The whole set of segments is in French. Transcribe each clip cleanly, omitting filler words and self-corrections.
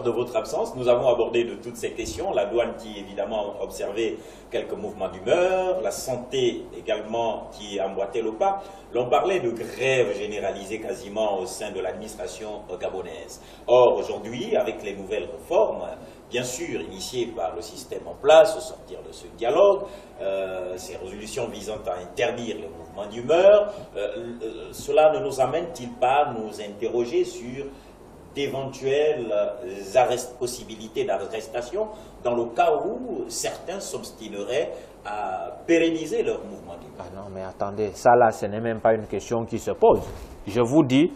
De votre absence, nous avons abordé de toutes ces questions, la douane qui évidemment observait quelques mouvements d'humeur, la santé également qui emboîtait le pas. L'on parlait de grève généralisée quasiment au sein de l'administration gabonaise. Or aujourd'hui, avec les nouvelles réformes, bien sûr initiées par le système en place, au sortir de ce dialogue, ces résolutions visant à interdire les mouvements d'humeur, cela ne nous amène-t-il pas à nous interroger sur d'éventuelles possibilités d'arrestation dans le cas où certains s'obstineraient à pérenniser leur mouvement d'humeur? Ah non, mais attendez, ça là, ce n'est même pas une question qui se pose. Je vous dis,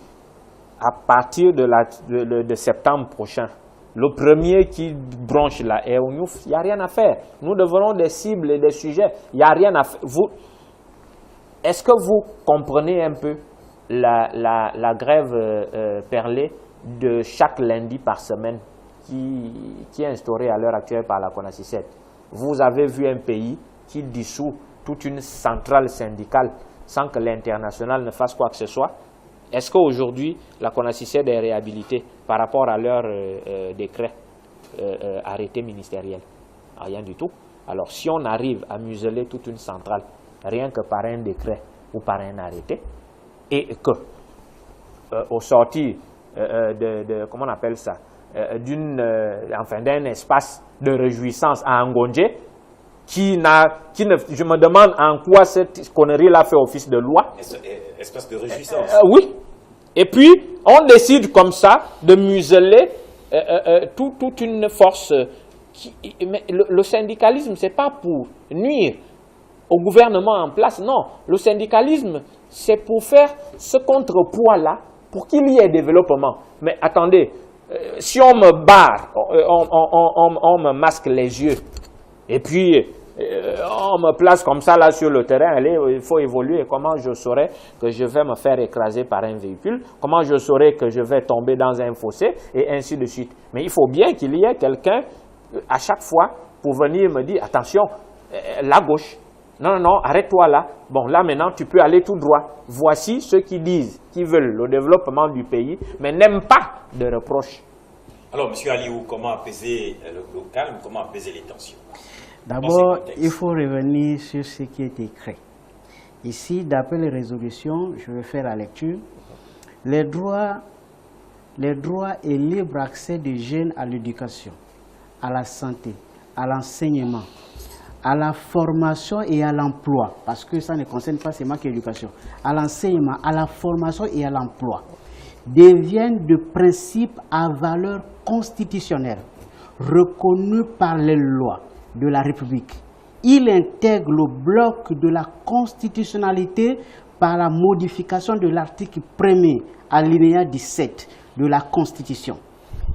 à partir de septembre prochain, le premier qui branche la EONUF, il n'y a rien à faire. Nous devenons des cibles et des sujets. Il n'y a rien à faire. Est-ce que vous comprenez un peu la grève perlée de chaque lundi par semaine qui est instaurée à l'heure actuelle par la CONACYCET? Vous avez vu un pays qui dissout toute une centrale syndicale sans que l'international ne fasse quoi que ce soit? Est-ce qu'aujourd'hui, la CONACYCET est réhabilitée par rapport à leur décret arrêté ministériel? Rien du tout. Alors, si on arrive à museler toute une centrale, rien que par un décret ou par un arrêté, et que, au sortir comment on appelle ça, d'un espace de réjouissance à Ngonje, je me demande en quoi cette connerie-là fait office de loi. Espace de réjouissance. Oui. Et puis, on décide comme ça de museler toute une force. Mais le syndicalisme, ce n'est pas pour nuire au gouvernement en place, non. Le syndicalisme, c'est pour faire ce contrepoids-là, pour qu'il y ait développement. Mais attendez, si on me barre, on me masque les yeux, et puis on me place comme ça là sur le terrain, allez, il faut évoluer. Comment je saurais que je vais me faire écraser par un véhicule? Comment je saurais que je vais tomber dans un fossé? Et ainsi de suite. Mais il faut bien qu'il y ait quelqu'un à chaque fois pour venir me dire, attention, la gauche. Non, non, non, arrête-toi là. Bon, là maintenant, tu peux aller tout droit. Voici ceux qui disent qu'ils veulent le développement du pays, mais n'aiment pas de reproches. Alors, M. Aliou, comment apaiser le calme, comment apaiser les tensions? D'abord, il faut revenir sur ce qui est écrit. Ici, d'après les résolutions, je vais faire la lecture. Les droits et libre accès des jeunes à l'éducation, à la santé, à l'enseignement, à la formation et à l'emploi, parce que ça ne concerne pas seulement l'éducation, à l'enseignement, à la formation et à l'emploi, deviennent de principes à valeur constitutionnelle, reconnus par les lois de la République. Il intègre le bloc de la constitutionnalité par la modification de l'article 1er, alinéa 17 de la Constitution.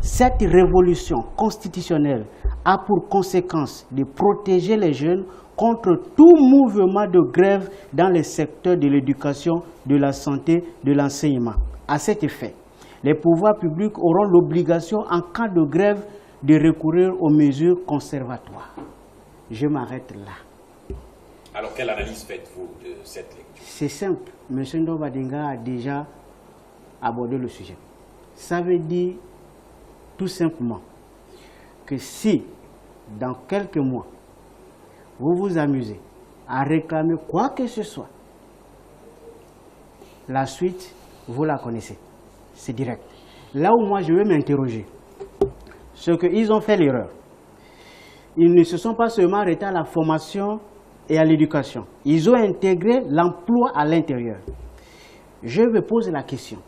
Cette révolution constitutionnelle a pour conséquence de protéger les jeunes contre tout mouvement de grève dans les secteurs de l'éducation, de la santé, de l'enseignement. À cet effet, les pouvoirs publics auront l'obligation, en cas de grève, de recourir aux mesures conservatoires. Je m'arrête là. Alors, quelle analyse faites-vous de cette lecture? C'est simple. M. Ndobadinga a déjà abordé le sujet. Ça veut dire tout simplement que si, dans quelques mois, vous vous amusez à réclamer quoi que ce soit, la suite, vous la connaissez. C'est direct. Là où moi je vais m'interroger, c'est qu'ils ont fait l'erreur. Ils ne se sont pas seulement arrêtés à la formation et à l'éducation. Ils ont intégré l'emploi à l'intérieur. Je me pose la question.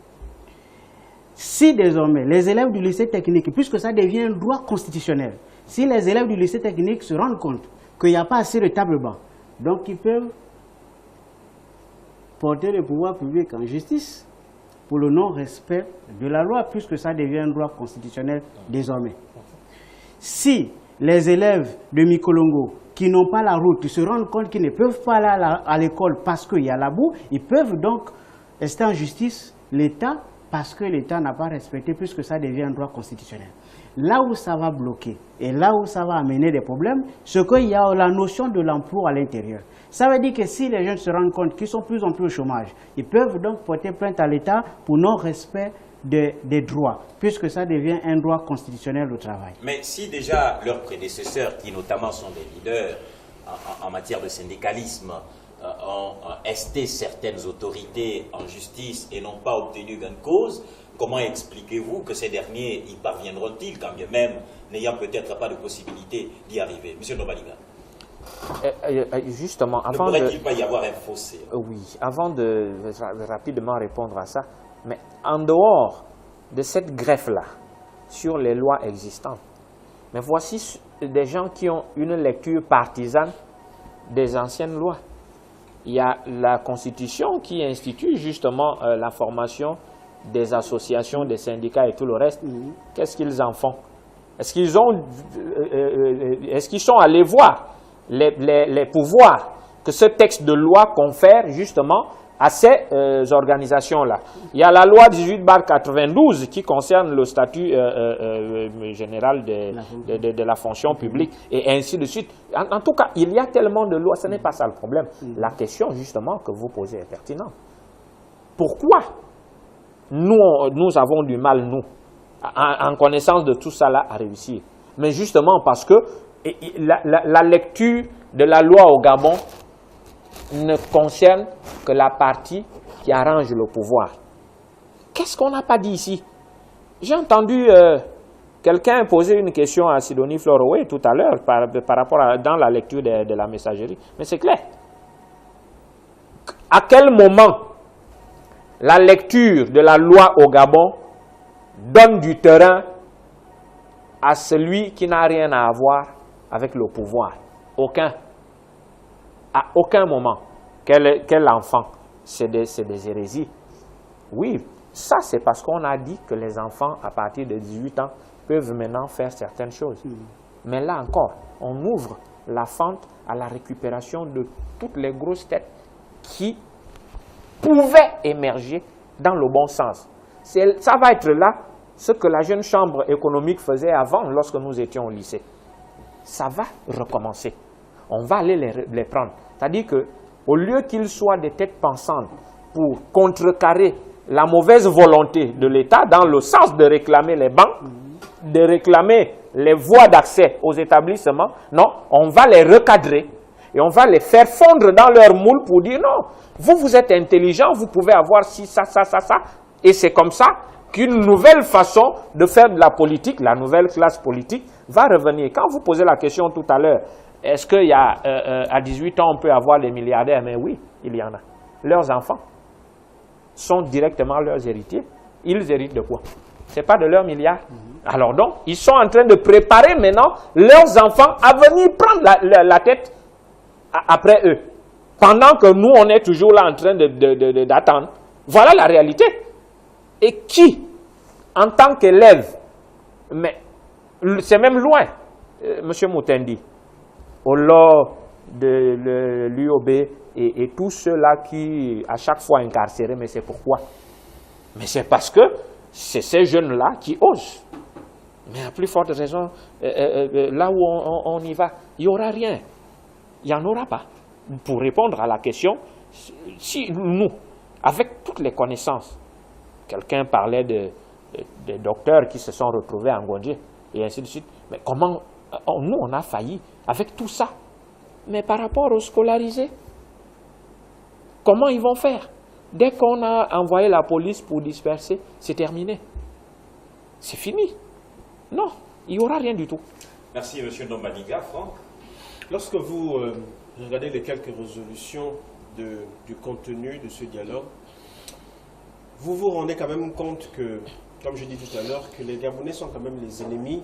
Si désormais les élèves du lycée technique, puisque ça devient un droit constitutionnel, si les élèves du lycée technique se rendent compte qu'il n'y a pas assez de tables bancs. Donc ils peuvent porter le pouvoir public en justice pour le non-respect de la loi, puisque ça devient un droit constitutionnel désormais. Si les élèves de Mikolongo qui n'ont pas la route, qui se rendent compte qu'ils ne peuvent pas aller à l'école parce qu'il y a la boue, ils peuvent donc rester en justice l'État parce que l'État n'a pas respecté, puisque ça devient un droit constitutionnel. Là où ça va bloquer et là où ça va amener des problèmes, c'est qu'il y a la notion de l'emploi à l'intérieur. Ça veut dire que si les jeunes se rendent compte qu'ils sont de plus en plus au chômage, ils peuvent donc porter plainte à l'État pour non-respect des droits, puisque ça devient un droit constitutionnel au travail. Mais si déjà leurs prédécesseurs, qui notamment sont des leaders en matière de syndicalisme, ont esté certaines autorités en justice et n'ont pas obtenu gain de cause, comment expliquez-vous que ces derniers y parviendront-ils, quand bien même n'ayant peut-être pas de possibilité d'y arriver? Monsieur Nobaliga. Justement, ne pourrait-il pas y avoir un fossé? Oui, avant de rapidement répondre à ça, mais en dehors de cette greffe-là sur les lois existantes, mais voici des gens qui ont une lecture partisane des anciennes lois. Il y a la Constitution qui institue justement la formation des associations, des syndicats et tout le reste. Qu'est-ce qu'ils en font? Est-ce qu'ils sont allés voir les pouvoirs que ce texte de loi confère justement à ces organisations-là? Il y a la loi 18/92 qui concerne le statut général de la fonction publique et ainsi de suite. En tout cas, il y a tellement de lois, ce n'est pas ça le problème. La question justement que vous posez est pertinente. Pourquoi nous avons du mal, nous, en connaissance de tout ça là, à réussir? Mais justement parce que la lecture de la loi au Gabon ne concerne que la partie qui arrange le pouvoir. Qu'est-ce qu'on n'a pas dit ici? J'ai entendu quelqu'un poser une question à Sidonie Floroway tout à l'heure par rapport dans la lecture de la messagerie. Mais c'est clair. À quel moment la lecture de la loi au Gabon donne du terrain à celui qui n'a rien à voir avec le pouvoir? Aucun. À aucun moment. Quel enfant? C'est des hérésies. Oui, ça c'est parce qu'on a dit que les enfants à partir de 18 ans peuvent maintenant faire certaines choses. Mais là encore, on ouvre la fente à la récupération de toutes les grosses têtes qui pouvaient émerger dans le bon sens. Ça va être là ce que la jeune chambre économique faisait avant lorsque nous étions au lycée. Ça va recommencer. On va aller les prendre. C'est-à-dire qu'au lieu qu'ils soient des têtes pensantes pour contrecarrer la mauvaise volonté de l'État dans le sens de réclamer les banques, de réclamer les voies d'accès aux établissements, non, on va les recadrer et on va les faire fondre dans leur moule pour dire non, vous êtes intelligent, vous pouvez avoir ci, ça, et c'est comme ça qu'une nouvelle façon de faire de la politique, la nouvelle classe politique, va revenir. Quand vous posez la question tout à l'heure, est-ce qu'il y a, à 18 ans, on peut avoir des milliardaires? Mais oui, il y en a. Leurs enfants sont directement leurs héritiers. Ils héritent de quoi? Ce n'est pas de leurs milliards. Alors donc, ils sont en train de préparer maintenant leurs enfants à venir prendre la tête après eux. Pendant que nous, on est toujours là en train d'attendre. Voilà la réalité. Et qui, en tant qu'élève, mais c'est même loin, M. Moutendi, au lors de l'UOB et tous ceux-là qui, à chaque fois incarcérés, mais c'est pourquoi? Mais c'est parce que c'est ces jeunes-là qui osent. Mais à plus forte raison, là où on y va, il n'y aura rien. Il n'y en aura pas. Pour répondre à la question, si nous, avec toutes les connaissances, quelqu'un parlait de docteurs qui se sont retrouvés en Gondier, et ainsi de suite, mais comment, nous on a failli avec tout ça. Mais par rapport aux scolarisés, comment ils vont faire? Dès qu'on a envoyé la police pour disperser, c'est terminé. C'est fini. Non, il n'y aura rien du tout. Merci, M. Nobaliga. Franck? Lorsque vous regardez les quelques résolutions du contenu de ce dialogue, vous vous rendez quand même compte que, comme je dis tout à l'heure, que les Gabonais sont quand même les ennemis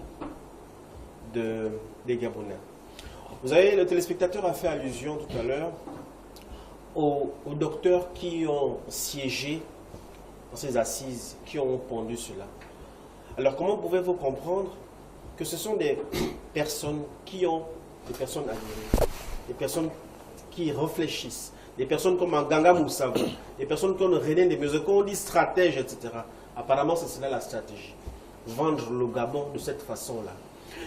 des Gabonais. Vous savez, le téléspectateur a fait allusion tout à l'heure aux docteurs qui ont siégé dans ces assises, qui ont pondu cela. Alors, comment pouvez-vous comprendre que ce sont des personnes qui ont, des personnes aguerries, des personnes qui réfléchissent, des personnes comme Nganga Moussavou, des personnes comme René Desmaisons, qu'on dit stratèges, etc. Apparemment, c'est cela la stratégie. Vendre le Gabon de cette façon-là.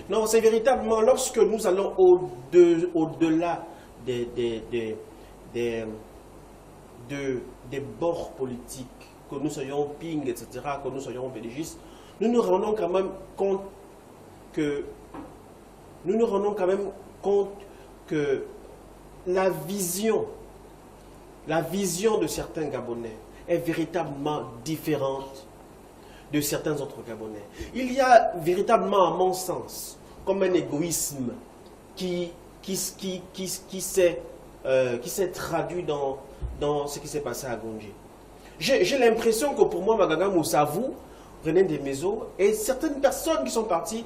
Non, c'est véritablement lorsque nous allons au-delà des bords politiques, que nous soyons ping, etc., que nous soyons pédégistes, nous nous rendons quand même compte que la vision de certains Gabonais est véritablement différente de certains autres Gabonais. Il y a véritablement, à mon sens, comme un égoïsme qui s'est traduit dans ce qui s'est passé à Gondji. J'ai l'impression que pour moi, Nganga Moussavou, René Desmaisons et certaines personnes qui sont parties,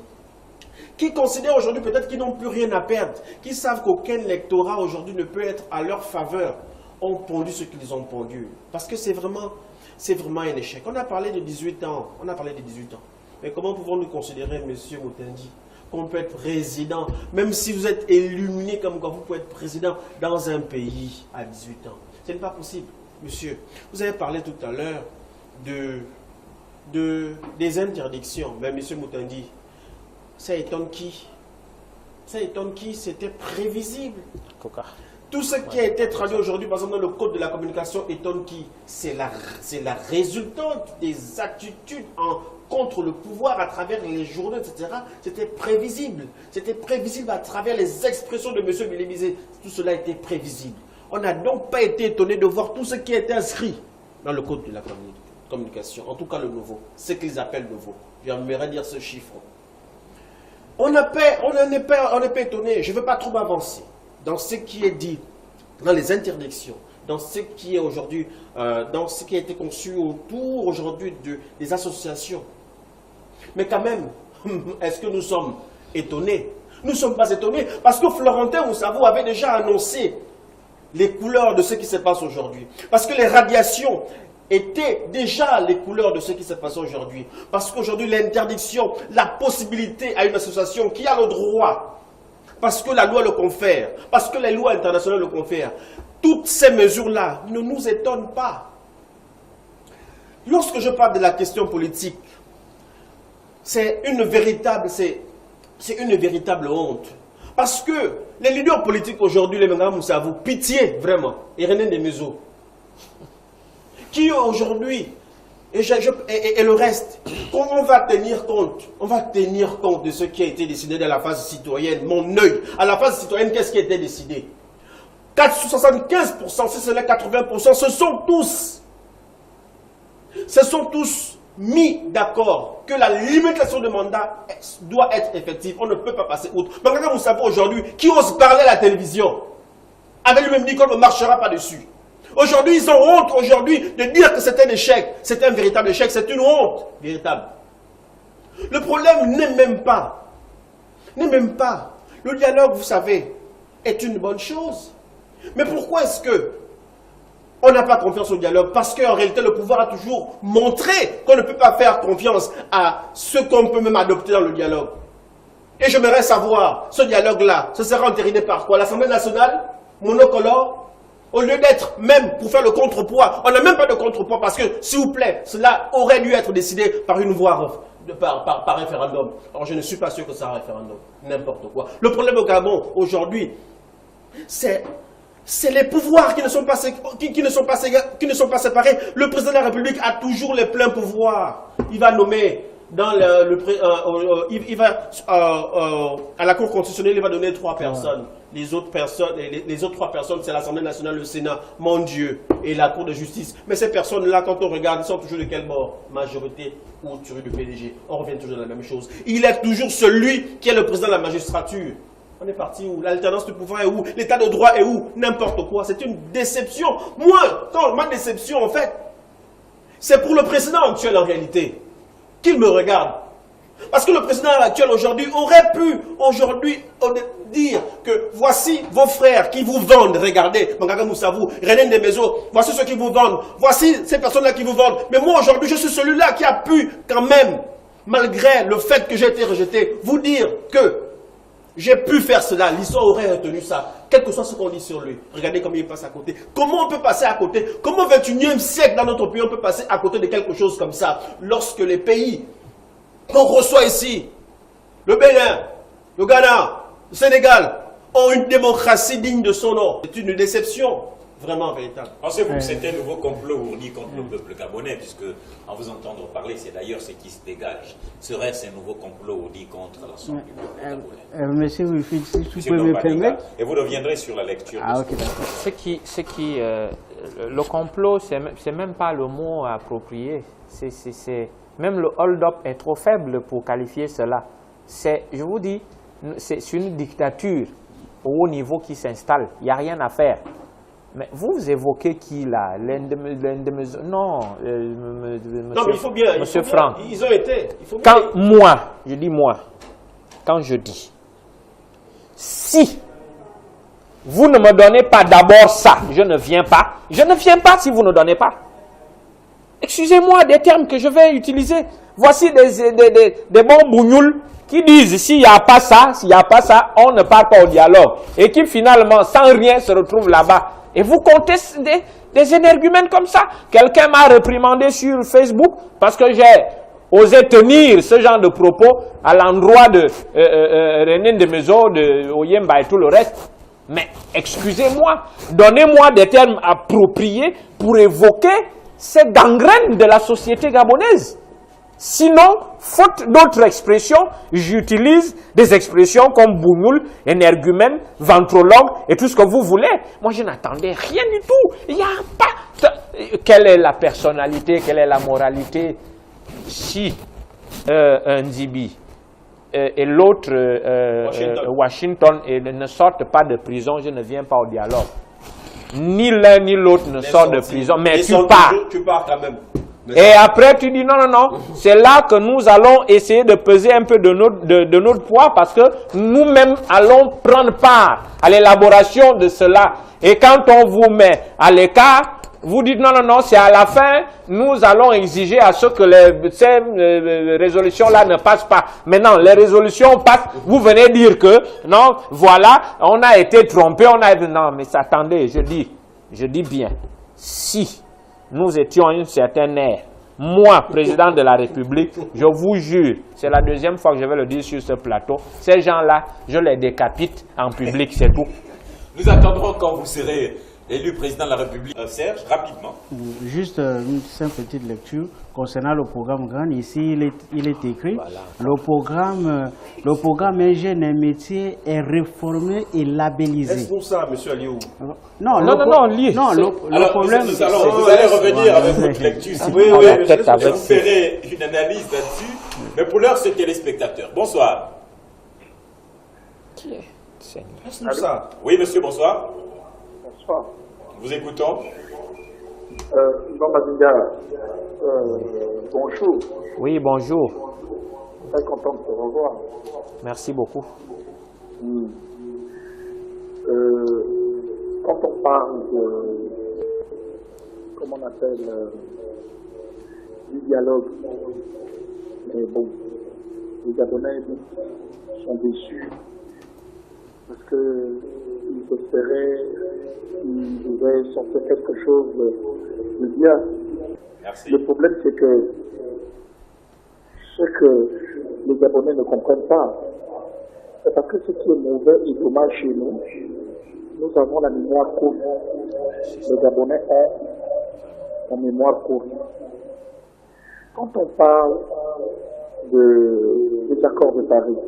qui considèrent aujourd'hui peut-être qu'ils n'ont plus rien à perdre, qui savent qu'aucun lectorat aujourd'hui ne peut être à leur faveur, ont pondu ce qu'ils ont pondu. Parce que c'est vraiment un échec. On a parlé de 18 ans. Mais comment pouvons-nous considérer, M. Moutendi, qu'on peut être président, même si vous êtes illuminé comme quand vous pouvez être président dans un pays à 18 ans? Ce n'est pas possible, monsieur. Vous avez parlé tout à l'heure des interdictions. Mais M. Moutendi, ça étonne qui? Ça étonne qui? C'était prévisible. Tout ce qui a été traduit aujourd'hui, par exemple, dans le code de la communication, étonne qui? C'est la résultante des attitudes contre le pouvoir à travers les journaux, etc. C'était prévisible. C'était prévisible à travers les expressions de M. Billy-Bizet. Tout cela était prévisible. On n'a donc pas été étonné de voir tout ce qui a été inscrit dans le code de la communication. En tout cas, le nouveau. Ce qu'ils appellent nouveau. J'aimerais dire ce chiffre. On n'est pas étonné. Je ne veux pas trop avancer dans ce qui est dit, dans les interdictions, dans ce qui est aujourd'hui, dans ce qui a été conçu autour aujourd'hui des associations. Mais quand même, est-ce que nous sommes étonnés? Nous ne sommes pas étonnés parce que Florentin Moussavou avait déjà annoncé les couleurs de ce qui se passe aujourd'hui. Parce que les radiations étaient déjà les couleurs de ce qui se passe aujourd'hui. Parce qu'aujourd'hui, l'interdiction, la possibilité à une association qui a le droit, parce que la loi le confère, parce que les lois internationales le confèrent. Toutes ces mesures-là ne nous étonnent pas. Lorsque je parle de la question politique, c'est une véritable honte. Parce que les leaders politiques aujourd'hui, les Nganga Moussavou, pitié vraiment, et René Desmaisons, qui aujourd'hui, et le reste, on va tenir compte de ce qui a été décidé dans la phase citoyenne. Mon œil, à la phase citoyenne, qu'est-ce qui a été décidé? 75%, si ce n'est 80%, se sont tous mis d'accord que la limitation de mandat doit être effective. On ne peut pas passer outre. Mais Nganga Moussavou aujourd'hui, qui ose parler à la télévision, avait lui-même dit qu'on ne marchera pas dessus. Aujourd'hui, ils ont honte aujourd'hui de dire que c'est un échec. C'est un véritable échec, c'est une honte véritable. Le problème n'est même pas. Le dialogue, vous savez, est une bonne chose. Mais pourquoi est-ce que on n'a pas confiance au dialogue? Parce qu'en réalité, le pouvoir a toujours montré qu'on ne peut pas faire confiance à ce qu'on peut même adopter dans le dialogue. Et j'aimerais savoir, ce dialogue-là, ce sera entériné par quoi? L'Assemblée nationale, monocolore? Au lieu d'être même pour faire le contrepoids, on n'a même pas de contrepoids parce que, s'il vous plaît, cela aurait dû être décidé par une voie, par référendum. Alors je ne suis pas sûr que ça sera un référendum, n'importe quoi. Le problème au Gabon, aujourd'hui, c'est les pouvoirs qui ne sont pas séparés. Le président de la République a toujours les pleins pouvoirs. Il va nommer à la Cour constitutionnelle, il va donner 3 personnes. Les autres 3 personnes, c'est l'Assemblée nationale, le Sénat, mon Dieu, et la Cour de justice. Mais ces personnes-là, quand on regarde, ils sont toujours de quel bord? Majorité ou tuerie du PDG. On revient toujours à la même chose. Il est toujours celui qui est le président de la magistrature. On est parti où? L'alternance du pouvoir est où? L'état de droit est où? N'importe quoi. C'est une déception. Moi, ma déception, en fait, c'est pour le président actuel en réalité. Qu'il me regarde. Parce que le président actuel aujourd'hui aurait pu dire que voici vos frères qui vous vendent. Regardez, Mangaka Moussavou, René Ndemezo, voici ceux qui vous vendent. Voici ces personnes-là qui vous vendent. Mais moi aujourd'hui, je suis celui-là qui a pu quand même, malgré le fait que j'ai été rejeté, vous dire que j'ai pu faire cela. L'histoire aurait retenu ça. Quel que soit ce qu'on dit sur lui. Regardez comment il passe à côté. Comment on peut passer à côté? Comment au 21e siècle dans notre pays, on peut passer à côté de quelque chose comme ça? Lorsque les pays qu'on reçoit ici, le Bénin, le Ghana, le Sénégal, ont une démocratie digne de son nom. C'est une déception vraiment véritable. Pensez-vous que c'était un nouveau complot ourdi contre le peuple gabonais, puisque en vous entendant parler, c'est d'ailleurs ce qui se dégage. Serait-ce un nouveau complot ourdi contre l'ensemble du peuple gabonais? Monsieur Wilfried, si vous pouvez me permettre. Et vous reviendrez sur la lecture. Ah, ok, d'accord. Le complot, c'est même pas le mot approprié. Même le hold-up est trop faible pour qualifier cela. Je vous dis, c'est une dictature au haut niveau qui s'installe. Il n'y a rien à faire. Mais vous évoquez qui là? Non, mais il faut bien. Monsieur Franck. Ils ont été. Je dis moi, quand je dis, si vous ne me donnez pas d'abord ça, je ne viens pas. Je ne viens pas si vous ne donnez pas. Excusez-moi des termes que je vais utiliser. Voici des bons bougnoules qui disent s'il n'y a pas ça, on ne part pas au dialogue. Et qui finalement, sans rien, se retrouvent là-bas. Et vous comptez des énergumènes comme ça. Quelqu'un m'a réprimandé sur Facebook parce que j'ai osé tenir ce genre de propos à l'endroit de René Ndemezo, de Oyemba et tout le reste. Mais excusez-moi, donnez-moi des termes appropriés pour évoquer ces gangrènes de la société gabonaise. Sinon, faute d'autres expressions, j'utilise des expressions comme bougnoul, énergumène, ventrologue et tout ce que vous voulez. Moi, je n'attendais rien du tout. Il n'y a pas... Quelle est la personnalité, quelle est la moralité? Si un Zibi et l'autre Washington ne sortent pas de prison, je ne viens pas au dialogue. Ni l'un ni l'autre ne sort de prison, mais tu pars. Tu pars quand même. Et après tu dis non, c'est là que nous allons essayer de peser un peu de notre poids parce que nous-mêmes allons prendre part à l'élaboration de cela. Et quand on vous met à l'écart, vous dites non, c'est à la fin, nous allons exiger à ce que ces résolutions-là ne passent pas. Maintenant, les résolutions passent, vous venez dire que, non, voilà, on a été trompé, non, mais attendez, je dis bien, si nous étions à une certaine ère, moi, président de la République, je vous jure, c'est la deuxième fois que je vais le dire sur ce plateau, ces gens-là, je les décapite en public, c'est tout. Nous attendrons quand vous serez élu président de la République. Serge, rapidement. Juste une simple petite lecture concernant le programme GRAN. Ici, il est écrit, voilà. Le programme Ingénie et métier est réformé et labellisé. Est-ce pour ça, M. Aliou? Non, lis. Non, le problème... Vous allez revenir avec votre lecture. Oui, vous ferez une analyse là-dessus. Mais pour l'heure, c'est téléspectateur. Bonsoir. Qui est? Est-ce pour ça? Oui, monsieur, bonsoir. Bonsoir. Vous écoutons. Bonjour. Oui, bonjour. Très content de te revoir. Merci beaucoup. Quand on parle de, comment on appelle, du dialogue, mais bon, les Gabonais sont déçus parce qu'ils espéraient qu'ils devaient sortir quelque chose de bien. Merci. Le problème, c'est que ce que les Gabonais ne comprennent pas, c'est parce que ce qui est mauvais et dommage chez nous, nous avons la mémoire courte. Les Gabonais ont la mémoire courte. Quand on parle des accords de Paris,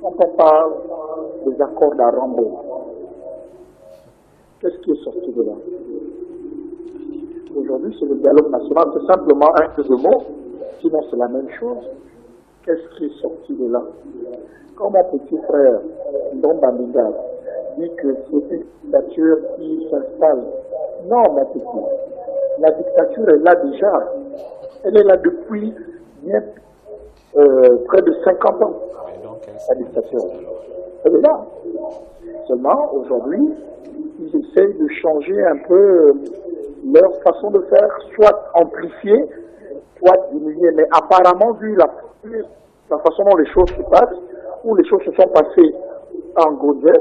quand on parle des accords d'Arambo, qu'est-ce qui est sorti de là? Aujourd'hui, c'est le dialogue national, c'est simplement un jeu de mots, sinon c'est la même chose. Qu'est-ce qui est sorti de là? Quand mon petit frère, Ndomba Minga, dit que c'est une dictature qui s'installe, non, mon petit, la dictature est là déjà. Elle est là depuis bien près de 50 ans. La dictature. Elle est là. Seulement, aujourd'hui, ils essayent de changer un peu leur façon de faire, soit amplifier, soit diminuer. Mais apparemment, vu la façon dont les choses se passent, où les choses se sont passées en Gaudiès,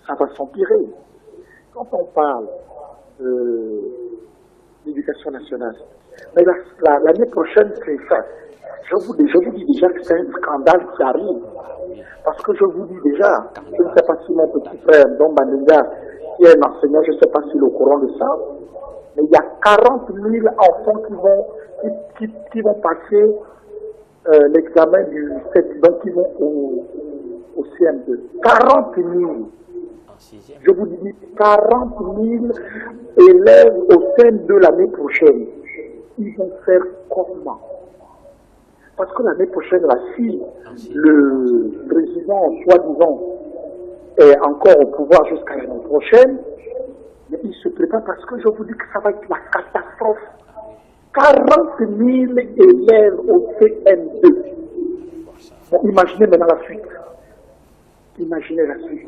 ça va s'empirer. Quand on parle de l'éducation nationale, mais l'année prochaine, c'est ça. Je vous dis déjà que c'est un scandale qui arrive. Parce que je vous dis déjà, je ne sais pas si mon petit frère, Don Bandinga, qui est un enseignant, je ne sais pas s'il est au courant de ça, mais il y a 40 000 enfants qui vont passer l'examen du CEP, donc qui vont au CM2. 40 000. Je vous dis 40 000 élèves au CM2 l'année prochaine. Ils vont faire comment? Parce que l'année prochaine, là, si le président, soi-disant, est encore au pouvoir jusqu'à l'année prochaine, mais il se prépare parce que je vous dis que ça va être la catastrophe. 40 000 élèves au CM2. Bon, imaginez maintenant la suite. Imaginez la suite.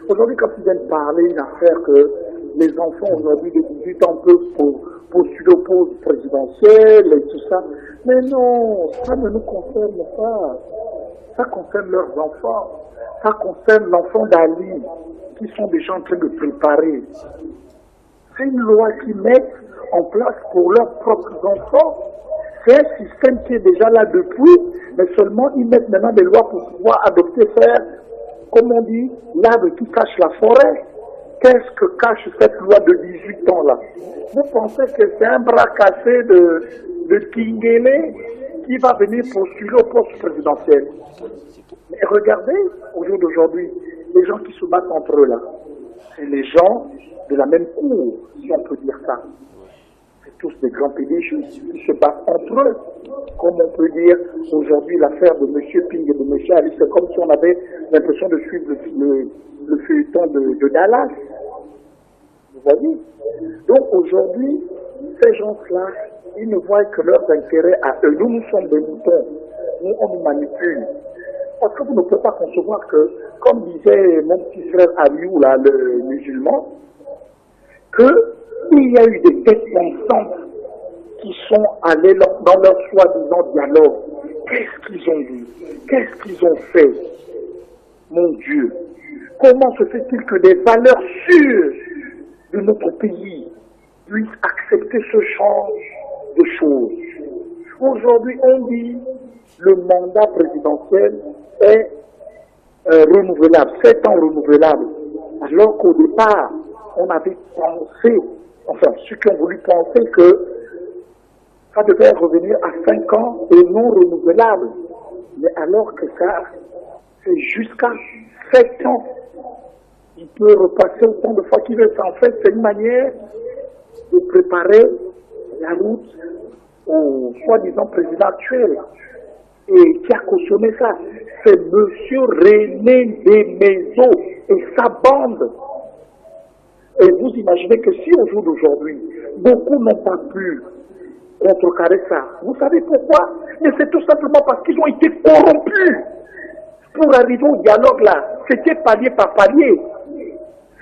Aujourd'hui, quand ils viennent parler d'une affaire que les enfants aujourd'hui de 18 ans peuvent postuler au poste présidentiel et tout ça, mais non, ça ne nous concerne pas. Ça concerne leurs enfants. Ça concerne l'enfant d'Ali, qui sont déjà en train de préparer. C'est une loi qu'ils mettent en place pour leurs propres enfants. C'est un système qui est déjà là depuis, mais seulement ils mettent maintenant des lois pour pouvoir adopter, faire, comme on dit, l'arbre qui cache la forêt. Qu'est-ce que cache cette loi de 18 ans là? Vous pensez que c'est un bras cassé de Kingele qui va venir postuler au poste présidentiel? Mais regardez, au jour d'aujourd'hui, les gens qui se battent entre eux là, c'est les gens de la même cour, si on peut dire ça. C'est tous des grands PDG qui se battent entre eux. Comme on peut dire aujourd'hui l'affaire de M. Ping et de M. Ali, c'est comme si on avait l'impression de suivre le feuilleton de Dallas. Vous voyez? Donc aujourd'hui, ces gens-là, ils ne voient que leurs intérêts à eux. Nous sommes des moutons. Nous, on nous manipule. Parce que vous ne pouvez pas concevoir que, comme disait mon petit frère Aliou, là, le musulman, qu'il y a eu des têtes pensantes qui sont allées dans leur soi-disant dialogue. Qu'est-ce qu'ils ont dit? Qu'est-ce qu'ils ont fait? Mon Dieu, comment se fait-il que des valeurs sûres de notre pays puissent accepter ce genre de choses? Aujourd'hui, on dit le mandat présidentiel est renouvelable, 7 ans renouvelable, alors qu'au départ, on avait pensé, enfin, ceux qui ont voulu penser que ça devait revenir à 5 ans et non renouvelable. Mais alors que ça, c'est jusqu'à 7 ans. Il peut repasser autant de fois qu'il veut. En fait, c'est une manière de préparer la route au soi-disant président actuel. Et qui a cautionné ça, c'est M. René Desmaisons et sa bande. Et vous imaginez que si au jour d'aujourd'hui, beaucoup n'ont pas pu contrecarrer ça, vous savez pourquoi? Mais c'est tout simplement parce qu'ils ont été corrompus. Pour arriver au dialogue là, c'était palier par palier.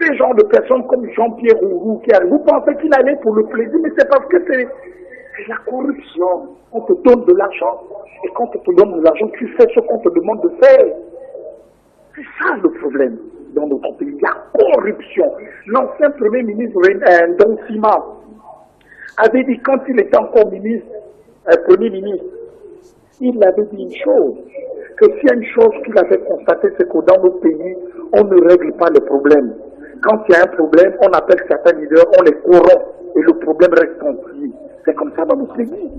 Ces genres de personnes comme Jean-Pierre Roux qui arrivent, vous pensez qu'il allait pour le plaisir, mais c'est parce que c'est la corruption. On te donne de l'argent, et quand on te donne de l'argent, tu fais ce qu'on te demande de faire. C'est ça le problème dans notre pays, la corruption. L'ancien Premier ministre Don Sima avait dit, quand il était encore Premier ministre, il avait dit une chose, que s'il y a une chose qu'il avait constatée, c'est que dans nos pays, on ne règle pas les problèmes. Quand il y a un problème, on appelle certains leaders, on les corrompt, et le problème reste en vie. C'est comme ça dans nos pays.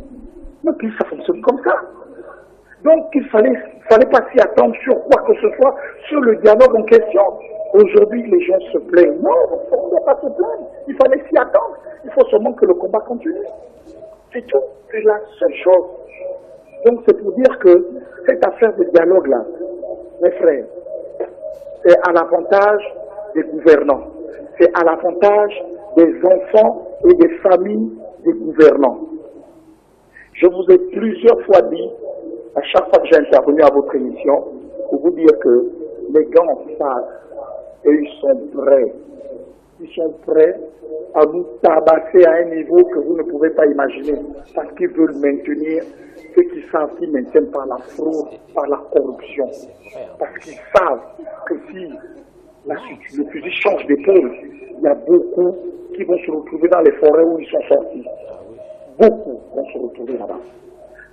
Nos pays, ça fonctionne comme ça. Donc, il fallait pas s'y attendre sur quoi que ce soit, sur le dialogue en question. Aujourd'hui, les gens se plaignent. Non, on ne doit pas se plaindre. Il fallait s'y attendre. Il faut seulement que le combat continue. C'est tout. C'est la seule chose. Donc, c'est pour dire que cette affaire de dialogue-là, mes frères, c'est à l'avantage des gouvernants. C'est à l'avantage des enfants et des familles des gouvernants. Je vous ai plusieurs fois dit à chaque fois que j'ai intervenu à votre émission, pour vous dire que les gars en face, et ils sont prêts. Ils sont prêts à nous tabasser à un niveau que vous ne pouvez pas imaginer. Parce qu'ils veulent maintenir ce qu'ils savent qu'ils maintiennent par la fraude, par la corruption. Parce qu'ils savent que si le fusil change d'épaule, il y a beaucoup qui vont se retrouver dans les forêts où ils sont sortis. Beaucoup vont se retrouver là-bas.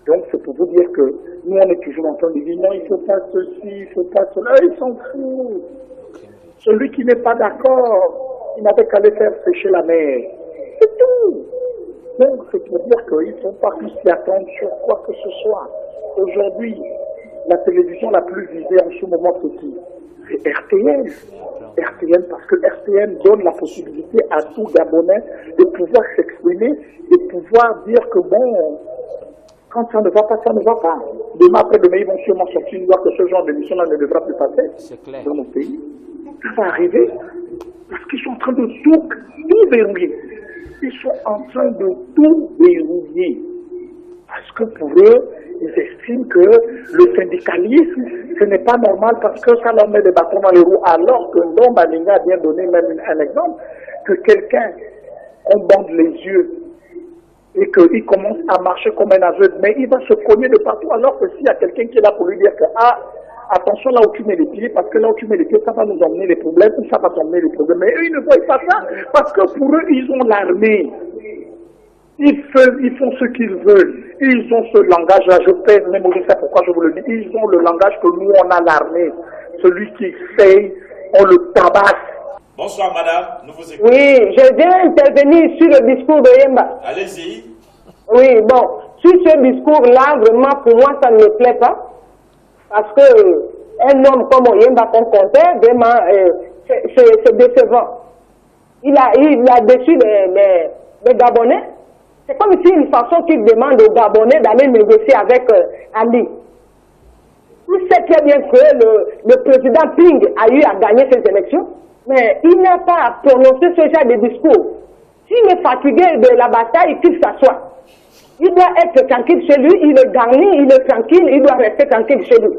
Donc c'est pour vous dire que nous on est toujours en train de dire non, il ne faut pas ceci, il ne faut pas cela, ils s'en foutent. Celui qui n'est pas d'accord, il n'avait qu'à aller faire sécher la mer. C'est tout. Donc c'est pour dire qu'ils ne sont pas plus s'y attendre sur quoi que ce soit. Aujourd'hui, la télévision la plus visée en ce moment, c'est qui? C'est RTN. RTN, parce que RTN donne la possibilité à tout Gabonais de pouvoir s'exprimer, de pouvoir dire que bon, quand ça ne va pas, ça ne va pas. Demain après-demain, ils vont sûrement sortir une loi que ce genre d'émission-là ne devra plus passer dans nos pays. Ça va arriver parce qu'ils sont en train de tout verrouiller. Ils sont en train de tout verrouiller. Parce que pour eux, ils estiment que le syndicalisme, ce n'est pas normal parce que ça leur met des bâtons dans les roues. Alors que Ndom Balinga a bien donné même un exemple, que quelqu'un, on bande les yeux et qu'il commence à marcher comme un aveugle, mais il va se cogner de partout, alors que s'il y a quelqu'un qui est là pour lui dire que, ah, attention là où tu mets les pieds, parce que là où tu mets les pieds, ça va nous emmener les problèmes, ou ça va t'emmener les problèmes. Mais eux, ils ne voient pas ça, parce que pour eux, ils ont l'armée. Ils font ce qu'ils veulent. Ils ont ce langage-là, je pèse même, je sais pourquoi je vous le dis, ils ont le langage que nous, on a l'armée. Celui qui essaye, on le tabasse. Bonsoir madame, nous vous écoutons. Oui, je viens intervenir sur le discours de Yemba. Allez-y. Oui, bon, sur ce discours-là, vraiment, pour moi, ça ne me plaît pas. Parce que un homme comme Yemba qu'on comptait, vraiment, c'est décevant. Il a déçu les Gabonais. C'est comme si une façon qu'il demande aux Gabonais d'aller négocier avec Ali. Il sait très bien que le président Ping a eu à gagner ces élections, mais il n'a pas à prononcer ce genre de discours. S'il est fatigué de la bataille, qu'il s'assoie. Il doit être tranquille chez lui, il est garni, il est tranquille, il doit rester tranquille chez lui.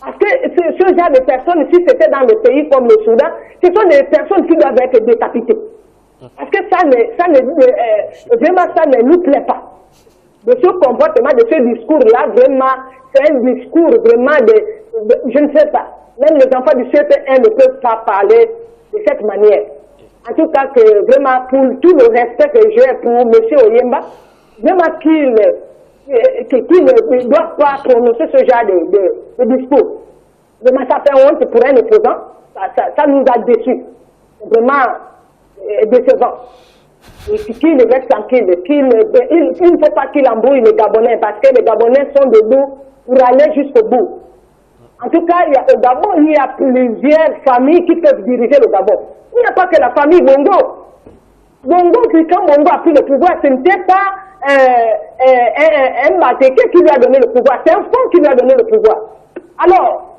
Parce que ce genre de personnes, si c'était dans le pays comme le Soudan, ce sont des personnes qui doivent être décapitées. Parce que vraiment, ça ne nous plaît pas. De ce comportement, de ce discours-là, vraiment, c'est un discours vraiment je ne sais pas. Même les enfants du CP1 ne peuvent pas parler de cette manière. En tout cas, que vraiment, pour tout le respect que j'ai pour M. Oyemba, vraiment qu'il ne doit pas prononcer ce genre de discours. Vraiment, ça fait honte pour un opposant. Ça nous a déçus. Vraiment décevant. Et qu'il reste tranquille. Il ne faut pas qu'il embrouille les Gabonais parce que les Gabonais sont debout pour aller jusqu'au bout. En tout cas, au Gabon, il y a plusieurs familles qui peuvent diriger le Gabon. Il n'y a pas que la famille Bongo. Bongo, quand Bongo a pris le pouvoir, ce n'était pas un Mateke qui lui a donné le pouvoir, c'est un fond qui lui a donné le pouvoir. Alors,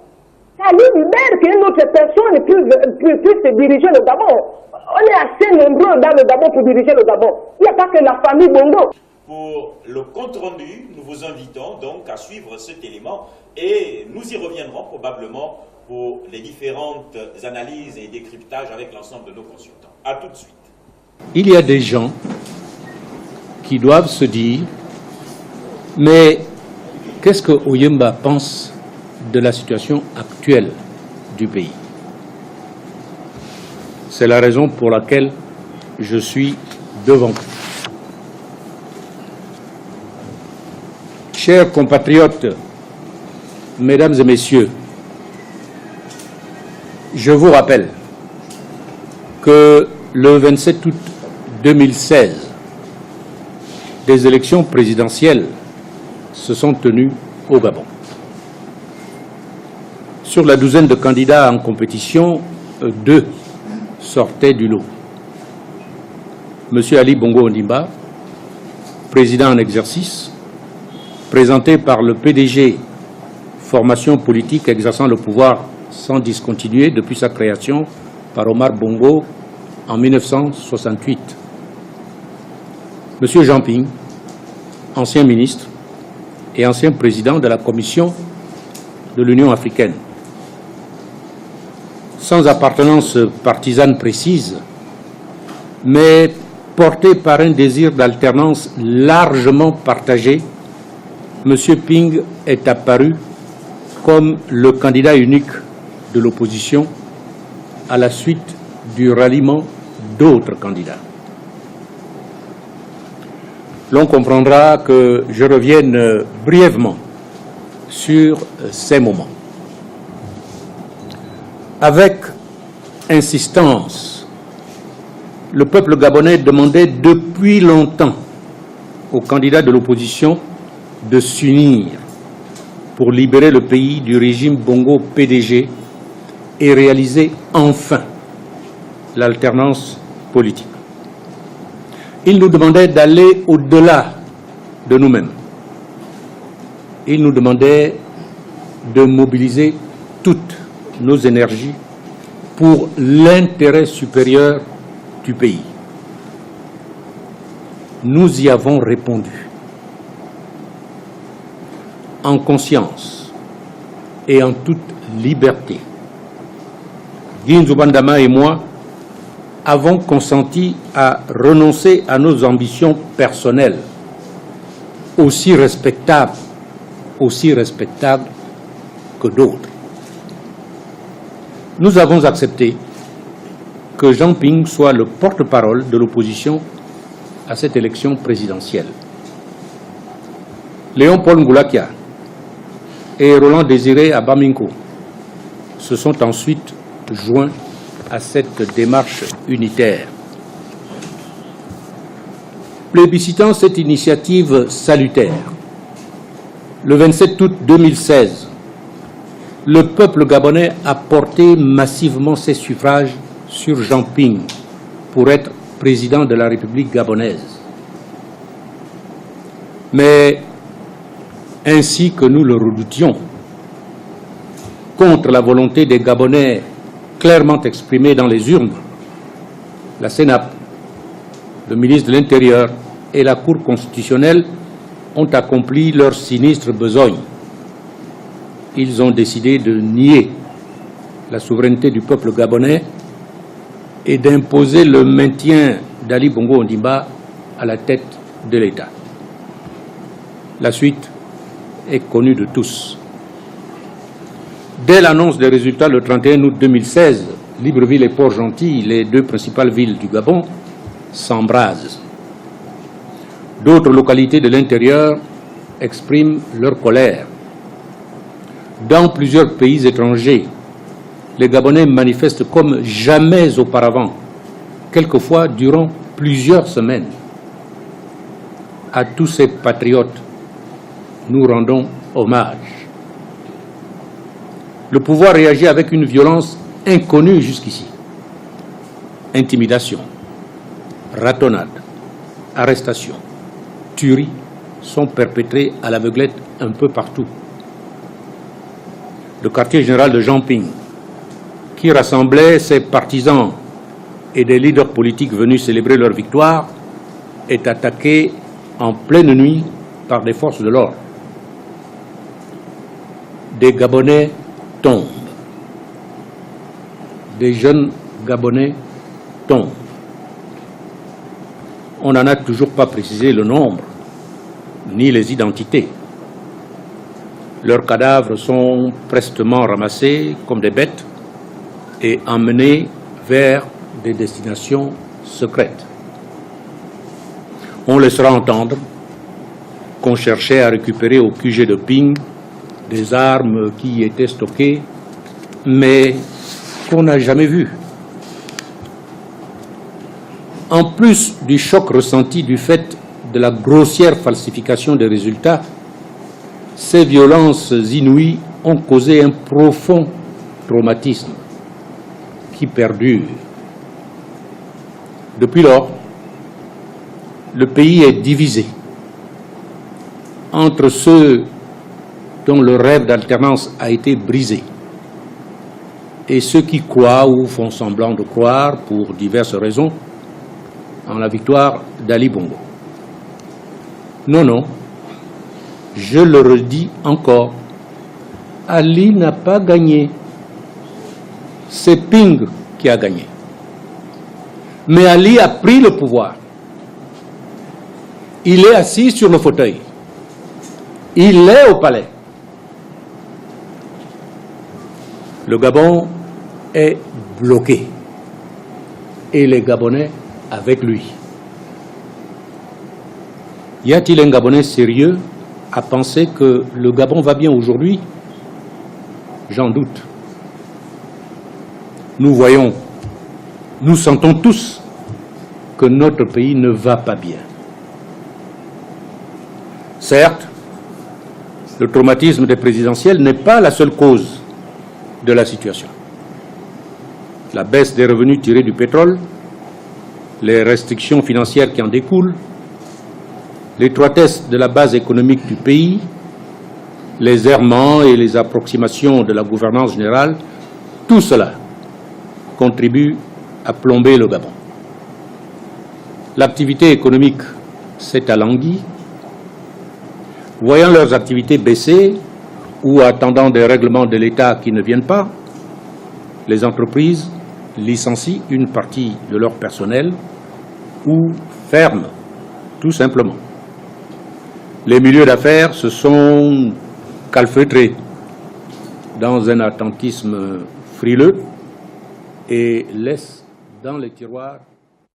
ça lui libère qu'une autre personne puisse diriger le Gabon. On est assez nombreux dans le Gabon pour diriger le Gabon. Il n'y a pas que la famille Bongo. Pour le compte rendu, nous vous invitons donc à suivre cet élément et nous y reviendrons probablement pour les différentes analyses et décryptages avec l'ensemble de nos consultants. A tout de suite. Il y a des gens qui doivent se dire, mais qu'est-ce que Oyemba pense de la situation actuelle du pays? C'est la raison pour laquelle je suis devant vous. Chers compatriotes, mesdames et messieurs, je vous rappelle que le 27 août 2016, des élections présidentielles se sont tenues au Gabon. Sur la douzaine de candidats en compétition, 2 sortaient du lot. M. Ali Bongo Ondimba, président en exercice, présenté par le PDG, formation politique exerçant le pouvoir sans discontinuer depuis sa création par Omar Bongo en 1968. M. Jean Ping, ancien ministre, et ancien président de la Commission de l'Union africaine. Sans appartenance partisane précise, mais porté par un désir d'alternance largement partagé, M. Ping est apparu comme le candidat unique de l'opposition à la suite du ralliement d'autres candidats. L'on comprendra que je revienne brièvement sur ces moments. Avec insistance, le peuple gabonais demandait depuis longtemps aux candidats de l'opposition de s'unir pour libérer le pays du régime Bongo PDG et réaliser enfin l'alternance politique. Il nous demandait d'aller au-delà de nous-mêmes. Il nous demandait de mobiliser toutes nos énergies pour l'intérêt supérieur du pays. Nous y avons répondu. En conscience et en toute liberté. Guy Nzubandama et moi avons consenti à renoncer à nos ambitions personnelles, aussi respectables que d'autres. Nous avons accepté que Jean Ping soit le porte-parole de l'opposition à cette élection présidentielle. Léon-Paul Ngoulakia et Roland Désiré Abaminko se sont ensuite joints à cette démarche unitaire. Plébiscitant cette initiative salutaire, le 27 août 2016, le peuple gabonais a porté massivement ses suffrages sur Jean Ping pour être président de la République gabonaise. Mais ainsi que nous le redoutions, contre la volonté des Gabonais clairement exprimée dans les urnes, la CENAP, le ministre de l'Intérieur et la Cour constitutionnelle ont accompli leur sinistre besogne. Ils ont décidé de nier la souveraineté du peuple gabonais et d'imposer le maintien d'Ali Bongo Ondimba à la tête de l'État. La suite est connue de tous. Dès l'annonce des résultats le 31 août 2016, Libreville et Port-Gentil, les deux principales villes du Gabon, s'embrasent. D'autres localités de l'intérieur expriment leur colère. Dans plusieurs pays étrangers, les Gabonais manifestent comme jamais auparavant, quelquefois durant plusieurs semaines. À tous ces patriotes, nous rendons hommage. Le pouvoir réagit avec une violence inconnue jusqu'ici. Intimidation, ratonnade, arrestation, tueries sont perpétrées à l'aveuglette un peu partout. Le quartier général de Jean Ping, qui rassemblait ses partisans et des leaders politiques venus célébrer leur victoire, est attaqué en pleine nuit par des forces de l'ordre. Des Gabonais tombent. Des jeunes Gabonais tombent. On n'en a toujours pas précisé le nombre, ni les identités. Leurs cadavres sont prestement ramassés comme des bêtes et emmenés vers des destinations secrètes. On laissera entendre qu'on cherchait à récupérer au QG de Ping des armes qui y étaient stockées, mais qu'on n'a jamais vues. En plus du choc ressenti du fait de la grossière falsification des résultats, ces violences inouïes ont causé un profond traumatisme qui perdure. Depuis lors, le pays est divisé entre ceux dont le rêve d'alternance a été brisé et ceux qui croient ou font semblant de croire, pour diverses raisons, en la victoire d'Ali Bongo. Non, non, je le redis encore, Ali n'a pas gagné. C'est Ping qui a gagné. Mais Ali a pris le pouvoir. Il est assis sur le fauteuil. Il est au palais. Le Gabon est bloqué. Et les Gabonais avec lui. Y a-t-il un Gabonais sérieux à penser que le Gabon va bien aujourd'hui? J'en doute. Nous voyons, nous sentons tous que notre pays ne va pas bien. Certes, le traumatisme des présidentielles n'est pas la seule cause de la situation. La baisse des revenus tirés du pétrole, les restrictions financières qui en découlent, l'étroitesse de la base économique du pays, les errements et les approximations de la gouvernance générale, tout cela contribue à plomber le Gabon. L'activité économique s'est alanguie. Voyant leurs activités baisser ou attendant des règlements de l'État qui ne viennent pas, les entreprises licencient une partie de leur personnel ou ferment, tout simplement. Les milieux d'affaires se sont calfeutrés dans un attentisme frileux et laissent dans les tiroirs